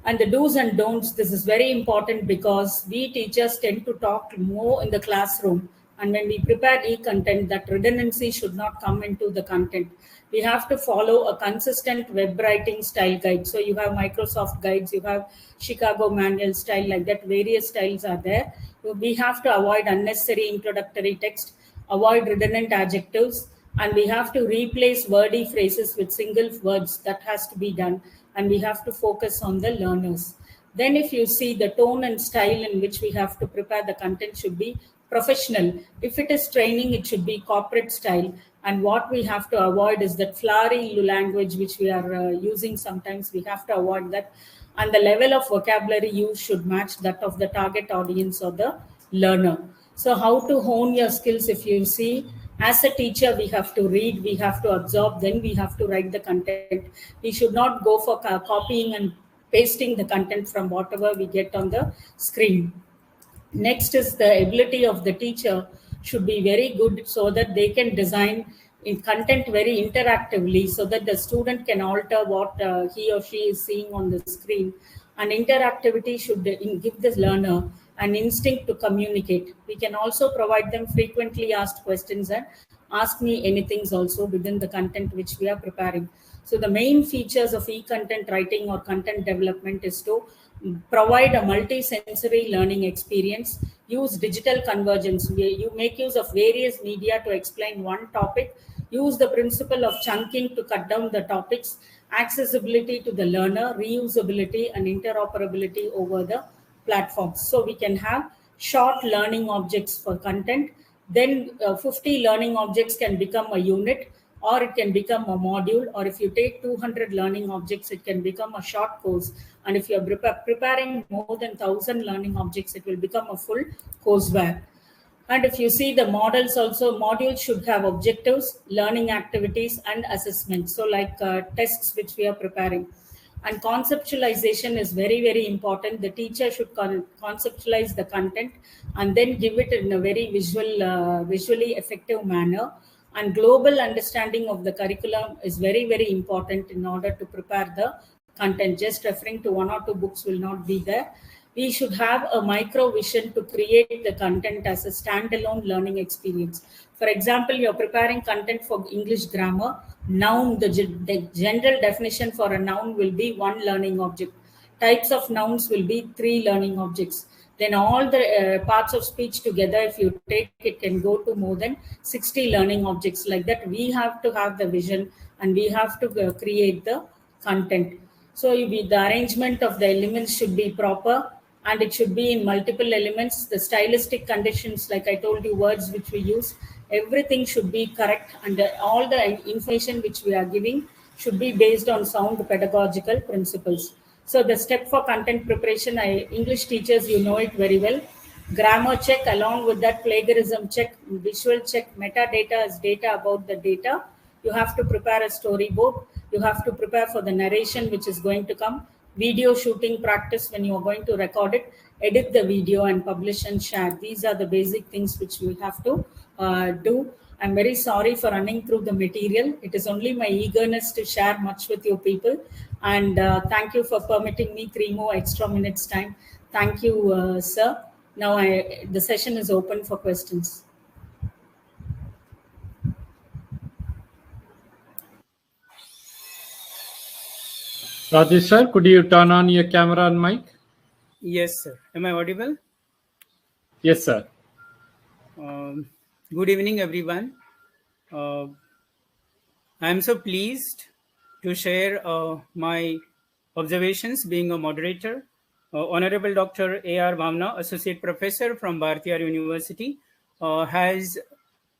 And the do's and don'ts, this is very important because we teachers tend to talk more in the classroom. And when we prepare e-content, that redundancy should not come into the content. We have to follow a consistent web writing style guide. So you have Microsoft guides, you have Chicago manual style, like that, various styles are there. We have to avoid unnecessary introductory text, avoid redundant adjectives, and we have to replace wordy phrases with single words. That has to be done, and we have to focus on the learners. Then if you see the tone and style in which we have to prepare the content should be professional. If it is training, it should be corporate style. And what we have to avoid is that flowery language which we are using sometimes. We have to avoid that. And the level of vocabulary used should match that of the target audience or the learner. So how to hone your skills? If you see, as a teacher, we have to read, we have to absorb, then we have to write the content. We should not go for copying and pasting the content from whatever we get on the screen. Next is the ability of the teacher should be very good so that they can design in content very interactively so that the student can alter what he or she is seeing on the screen. And interactivity should give the learner an instinct to communicate. We can also provide them frequently asked questions and ask me anything also within the content which we are preparing. So the main features of e-content writing or content development is to provide a multi-sensory learning experience, use digital convergence. You make use of various media to explain one topic, use the principle of chunking to cut down the topics, accessibility to the learner, reusability and interoperability over the platforms. So we can have short learning objects for content. Then 50 learning objects can become a unit, or it can become a module, or if you take 200 learning objects, it can become a short course. And if you're preparing more than 1,000 learning objects, it will become a full courseware. And if you see the models also, modules should have objectives, learning activities, and assessments. So like tests which we are preparing. And conceptualization is very, very important. The teacher should conceptualize the content and then give it in a very visually effective manner. And global understanding of the curriculum is very, very important in order to prepare the content. Just referring to one or two books will not be there. We should have a micro vision to create the content as a standalone learning experience. For example, you're preparing content for English grammar. Noun, the general definition for a noun will be one learning object. Types of nouns will be 3 learning objects. Then all the parts of speech together, if you take, it can go to more than 60 learning objects. Like that, we have to have the vision and we have to create the content. So the arrangement of the elements should be proper and it should be in multiple elements. The stylistic conditions, like I told you, words which we use, everything should be correct, and all the information which we are giving should be based on sound pedagogical principles. So the step for content preparation, English teachers, you know it very well. Grammar check, along with that plagiarism check, visual check, metadata is data about the data. You have to prepare a storyboard. You have to prepare for the narration which is going to come. Video shooting practice when you are going to record it, edit the video and publish and share. These are the basic things which we have to do. I'm very sorry for running through the material. It is only my eagerness to share much with you people. And thank you for permitting me 3 more extra minutes time. Thank you, sir. Now the session is open for questions. Rajesh sir, could you turn on your camera and mic? Yes, sir. Am I audible? Yes, sir. Good evening, everyone. I am so pleased to share my observations being a moderator. Honorable Dr. A.R. Bhavna, Associate Professor from Bharatiya University, has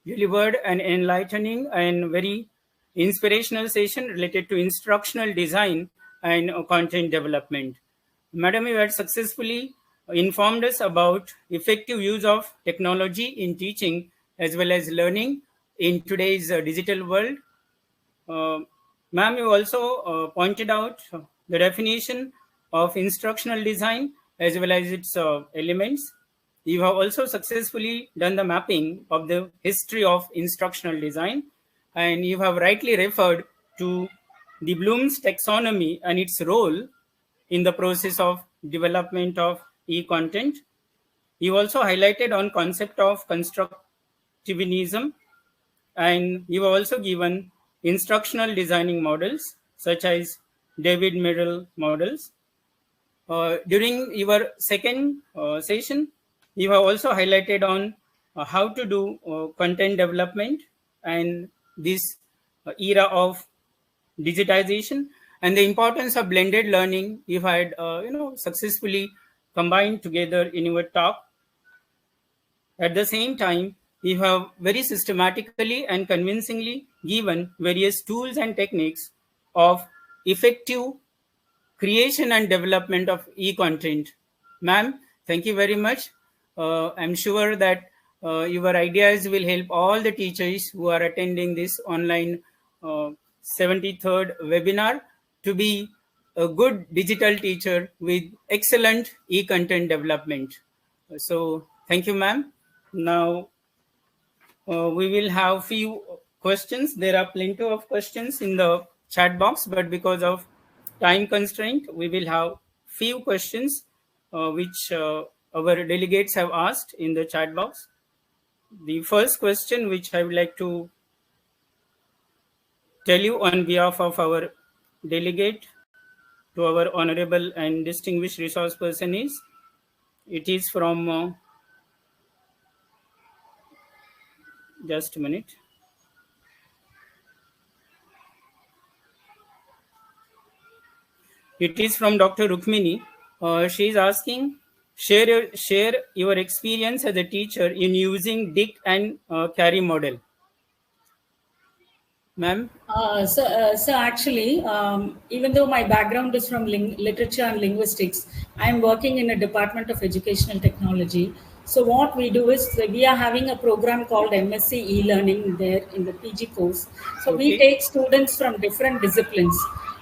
delivered an enlightening and very inspirational session related to instructional design and content development. Madam, you had successfully informed us about effective use of technology in teaching as well as learning in today's digital world. Ma'am, you also pointed out the definition of instructional design as well as its elements. you have also successfully done the mapping of the history of instructional design, and you have rightly referred to the Bloom's taxonomy and its role in the process of development of e-content. You also highlighted on concept of constructivism, and you have also given instructional designing models such as David Merrill models. During your second session, you have also highlighted on how to do content development and this era of digitization and the importance of blended learning. You had successfully combined together in your talk. At the same time, you have very systematically and convincingly given various tools and techniques of effective creation and development of e-content. Ma'am, thank you very much. I'm sure that your ideas will help all the teachers who are attending this online 73rd webinar to be a good digital teacher with excellent e-content development. So thank you, ma'am. Now we will have few questions. There are plenty of questions in the chat box, but because of time constraint, we will have few questions which our delegates have asked in the chat box. The first question which I would like to tell you on behalf of our delegate to our honorable and distinguished resource person is, it is from, just a minute. It is from Dr. Rukmini. She is asking, share your experience as a teacher in using Dick and Carey model. Ma'am? So actually, even though my background is from literature and linguistics, I am working in a department of educational technology. So what we do is we are having a program called MSc e-learning there in the PG course. So we take students from different disciplines.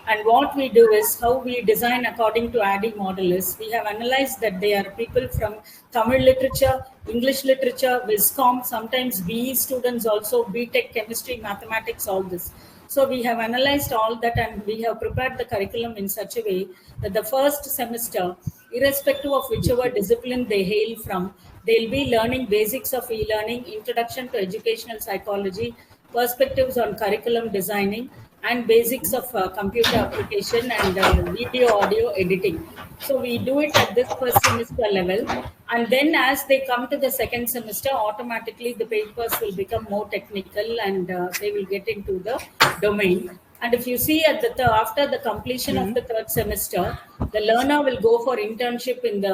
And what we do is how we design according to ADDIE model is we have analyzed that they are people from Tamil literature, English literature, Viscom, sometimes BE students also, BTech, chemistry, mathematics, all this. So we have analyzed all that and we have prepared the curriculum in such a way that the first semester, irrespective of whichever discipline they hail from, they'll be learning basics of e-learning, introduction to educational psychology, perspectives on curriculum designing, and basics of computer application and video audio editing. So we do it at this first semester level, and then as they come to the second semester, automatically the papers will become more technical and they will get into the domain. And if you see at the after the completion of the third semester, the learner will go for internship in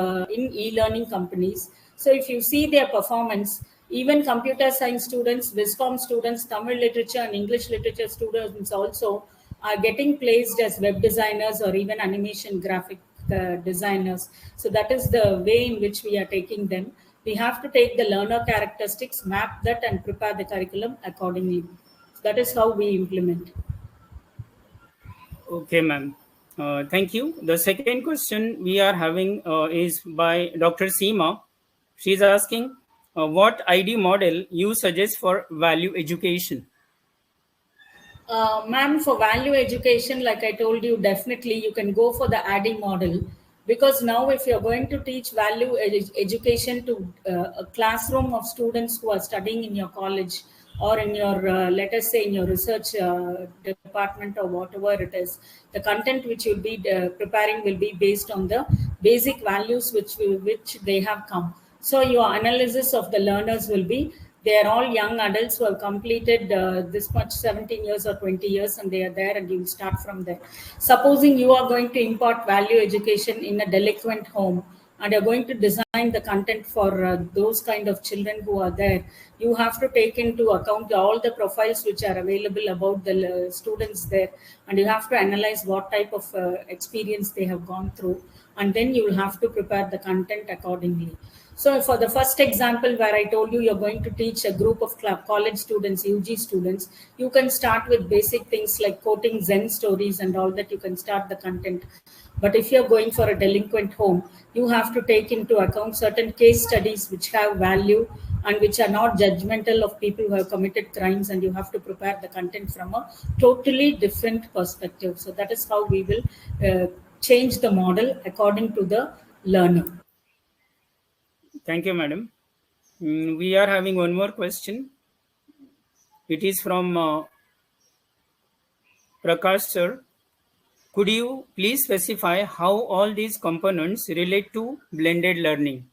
e-learning companies. So if you see their performance, even computer science students, Viscom students, Tamil literature and English literature students also are getting placed as web designers or even animation graphic designers. So that is the way in which we are taking them. We have to take the learner characteristics, map that and prepare the curriculum accordingly. So that is how we implement. Okay, ma'am. Thank you. The second question we are having is by Dr. Seema. She's asking, what ID model you suggest for value education? Ma'am, for value education, like I told you, definitely you can go for the ADDIE model, because now if you're going to teach value education to a classroom of students who are studying in your college or in your, let us say in your research department or whatever it is, the content which you'll be preparing will be based on the basic values which they have come. So your analysis of the learners will be, they are all young adults who have completed this much 17 years or 20 years and they are there, and you will start from there. Supposing you are going to impart value education in a delinquent home and you're going to design the content for those kind of children who are there, you have to take into account all the profiles which are available about the students there, and you have to analyze what type of experience they have gone through, and then you will have to prepare the content accordingly. So for the first example where I told you you're going to teach a group of college students, UG students, you can start with basic things like quoting Zen stories and all that. You can start the content. But if you're going for a delinquent home, you have to take into account certain case studies which have value and which are not judgmental of people who have committed crimes, and you have to prepare the content from a totally different perspective. So that is how we will change the model according to the learner. Thank you, madam. We are having one more question. It is from Prakash sir. Could you please specify how all these components relate to blended learning?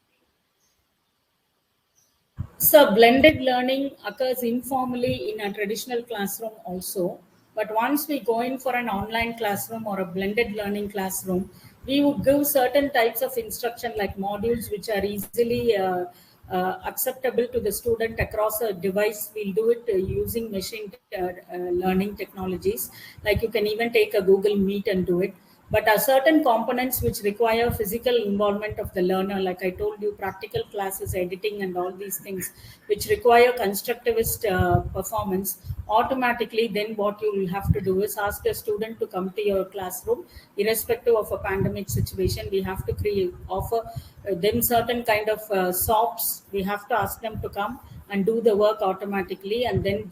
So blended learning occurs informally in a traditional classroom also. But once we go in for an online classroom or a blended learning classroom, we would give certain types of instruction like modules which are easily acceptable to the student across a device. We'll do it using machine learning technologies. Like you can even take a Google Meet and do it. But are certain components which require physical involvement of the learner, like I told you, practical classes, editing, and all these things, which require constructivist performance. Automatically, then what you will have to do is ask a student to come to your classroom, irrespective of a pandemic situation. We have to offer them certain kind of SOPs. We have to ask them to come and do the work automatically, and then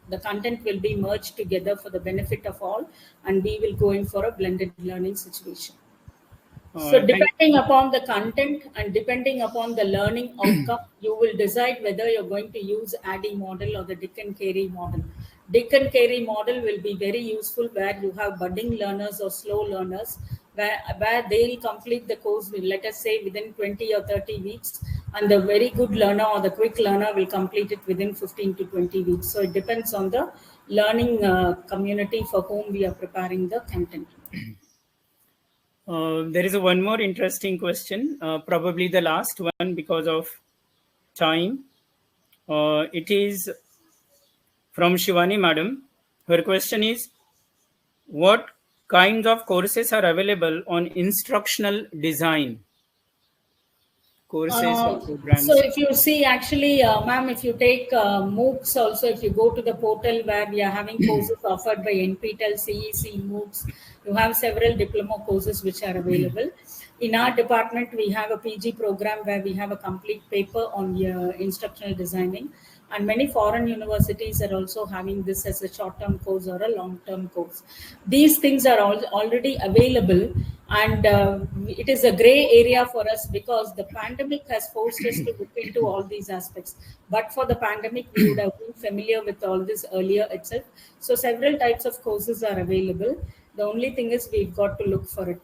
the content will be merged together for the benefit of all, and we will go in for a blended learning situation. So depending upon the content and depending upon the learning outcome, you will decide whether you're going to use ADDIE model or the Dick and Carey model. Dick and Carey model will be very useful where you have budding learners or slow learners, where they'll complete the course, let us say, within 20 or 30 weeks, and the very good learner or the quick learner will complete it within 15 to 20 weeks. So it depends on the learning community for whom we are preparing the content. There is one more interesting question, probably the last one because of time. It is from Shivani madam. Her question is, what kinds of courses are available on instructional design? Courses or programs? So if you see, actually, ma'am, if you take MOOCs also, if you go to the portal where we are having courses offered by NPTEL, CEC, MOOCs, you have several diploma courses which are available. In our department, we have a PG program where we have a complete paper on instructional designing. And many foreign universities are also having this as a short-term course or a long-term course. These things are already available, and it is a gray area for us because the pandemic has forced us to look into all these aspects. But for the pandemic, we would have been familiar with all this earlier itself. So several types of courses are available. The only thing is we've got to look for it.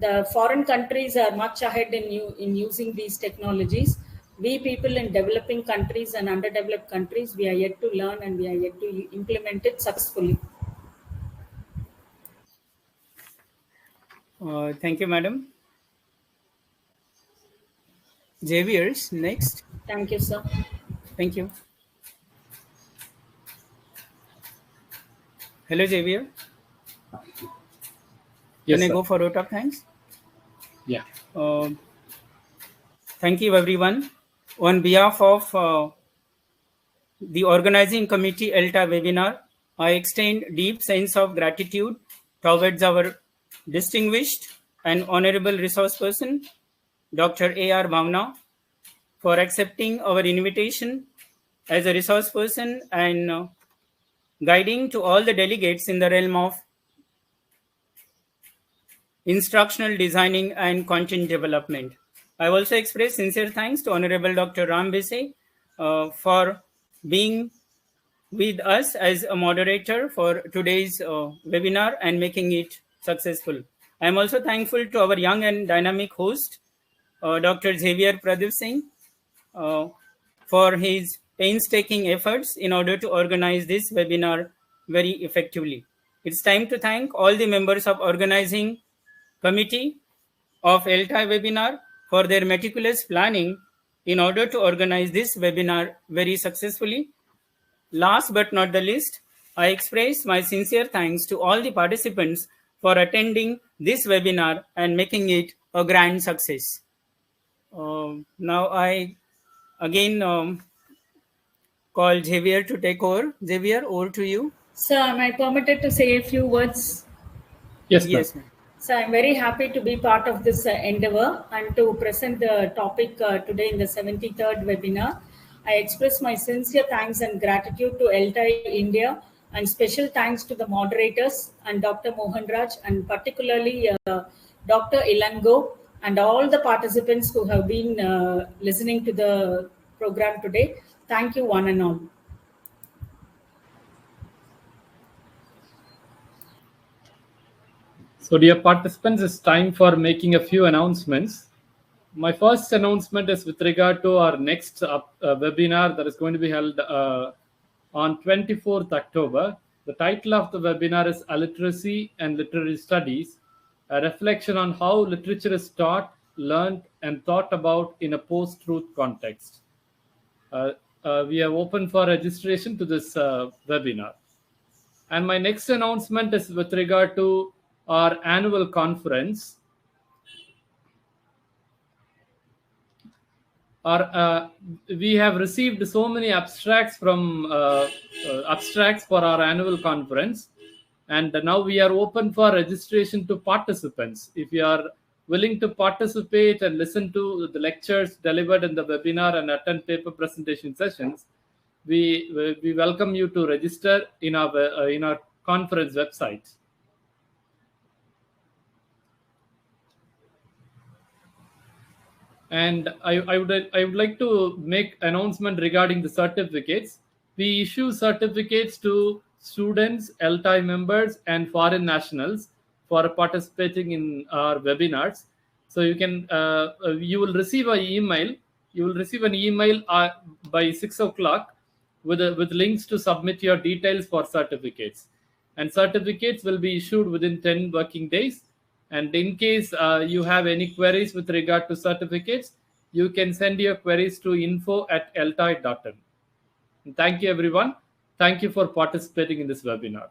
The foreign countries are much ahead in using these technologies. We people in developing countries and underdeveloped countries, we are yet to learn and we are yet to implement it successfully. Thank you, madam. Xavier's next. Thank you, sir. Thank you. Hello, Xavier. Yes, Can I sir. go for vote of thanks? Yeah. Thank you, everyone. On behalf of the organizing committee ELTA webinar, I extend deep sense of gratitude towards our distinguished and honorable resource person, Dr. A.R. Bhavna, for accepting our invitation as a resource person and guiding to all the delegates in the realm of instructional designing and content development. I also express sincere thanks to Honorable Dr. Ram Bese for being with us as a moderator for today's webinar and making it successful. I am also thankful to our young and dynamic host, Dr. Xavier Pradeep Singh, for his painstaking efforts in order to organize this webinar very effectively. It's time to thank all the members of organizing committee of ELTA webinar for their meticulous planning in order to organize this webinar very successfully. Last but not the least, I express my sincere thanks to all the participants for attending this webinar and making it a grand success. Now I again call Xavier to take over. Xavier, over to you. Sir, am I permitted to say a few words? Yes, ma'am. Yes, ma'am. So I'm very happy to be part of this endeavor and to present the topic today in the 73rd webinar. I express my sincere thanks and gratitude to LTI India, and special thanks to the moderators and Dr. Mohan Raj, and particularly Dr. Ilango, and all the participants who have been listening to the program today. Thank you, one and all. So, dear participants, it's time for making a few announcements. My first announcement is with regard to our next webinar that is going to be held on 24th October. The title of the webinar is Illiteracy and Literary Studies, a reflection on how literature is taught, learned, and thought about in a post-truth context. We have opened for registration to this webinar. And my next announcement is with regard to our annual conference. We have received so many abstracts from abstracts for our annual conference, and now we are open for registration to participants. If you are willing to participate and listen to the lectures delivered in the webinar and attend paper presentation sessions, we welcome you to register in our conference website. And I would like to make announcement regarding the certificates. We issue certificates to students, LTI members, and foreign nationals for participating in our webinars. So you can you will receive an email. You will receive an email by 6 o'clock with links to submit your details for certificates. And certificates will be issued within 10 working days. And in case you have any queries with regard to certificates, you can send your queries to info@lti.in. Thank you, everyone. Thank you for participating in this webinar.